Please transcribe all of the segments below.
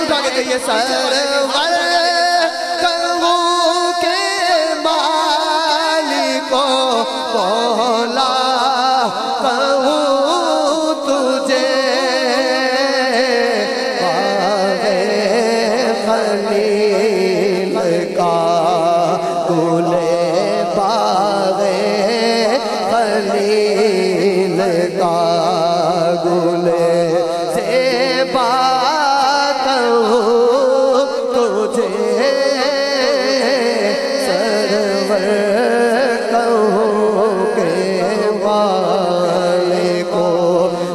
اٹھا کے کہیے سرور کہوں کے مالک و مولا کہوں تجھے باغ خلیل کا گل باغ خلیل کا گل زیبا کہوں تجھے سرور کہوں کے مالک و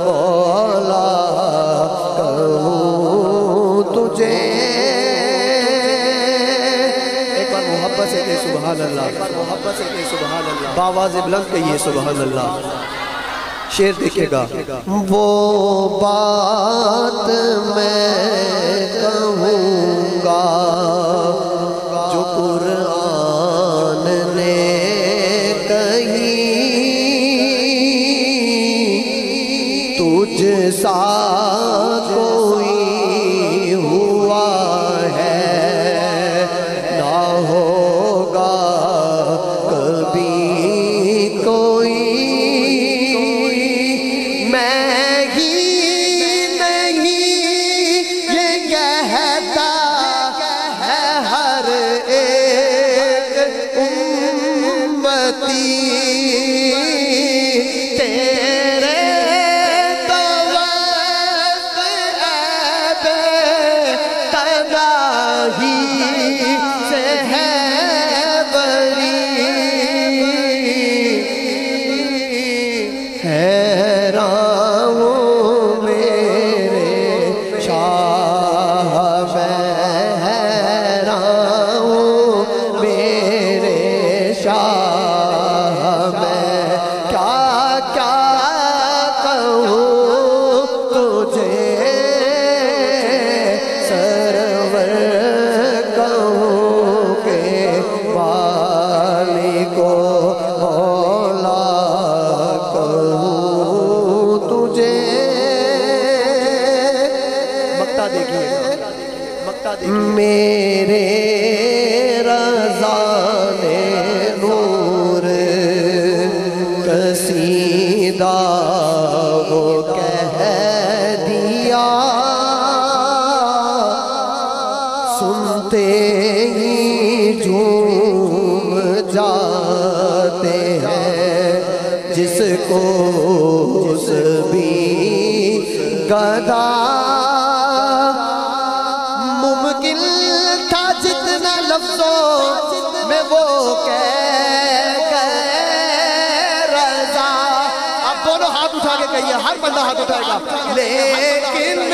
مولا کہوں تجھے. ایک بار محبت سے کہے سبحان اللہ, محبت سے کہے سبحان اللہ, باواز بلند کہیے سبحان اللہ. شعر دیکھے گا. وہ بات میں کہوں گا جو قرآن نے کہی, تجھ سا کوئی ہوا ہے نہ ہوگا کبھی کوئی. میں ہی نہیں یہ کہتا ہے ہر ایک امتی, تیرے دوست عیب تباہی سے ہے بری. حیران ہوں میرے شاہ میں, حیران ہوں میرے شاہ میں, کیا کیا کہوں تجھے سرور کہوں کے مالک و مولا کہوں تجھے. مقطع دیکھیے, مقطع دیکھیے. میرے رضا نے نور قصیدہ وہ کہہ دیا, سنتے ہی جھوم جاتے ہیں, جس کو اس بھی گدا. ممکن تھا جتنا لفظوں میں وہ کہہ گئے رضا. اب دونوں ہاتھ اٹھا کے کہیے, ہر بندہ ہاتھ اٹھائے گا. لیکن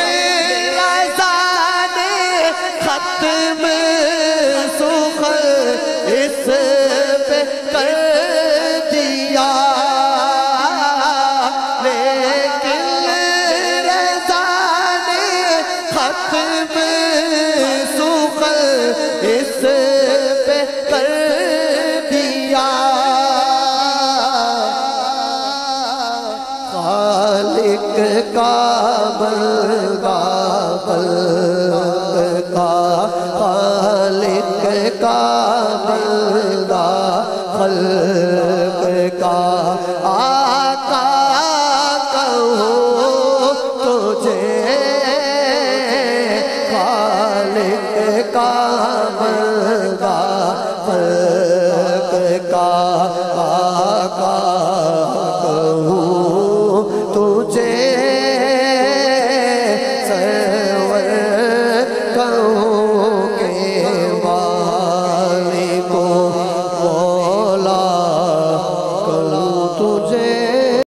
رضا نے ختم سخن اس پہ کر دیا, لیکن رضا نے ختم سخن اس پہ کر دیا. خالق کا بندہ خلق کا, خالق کا بندہ خلق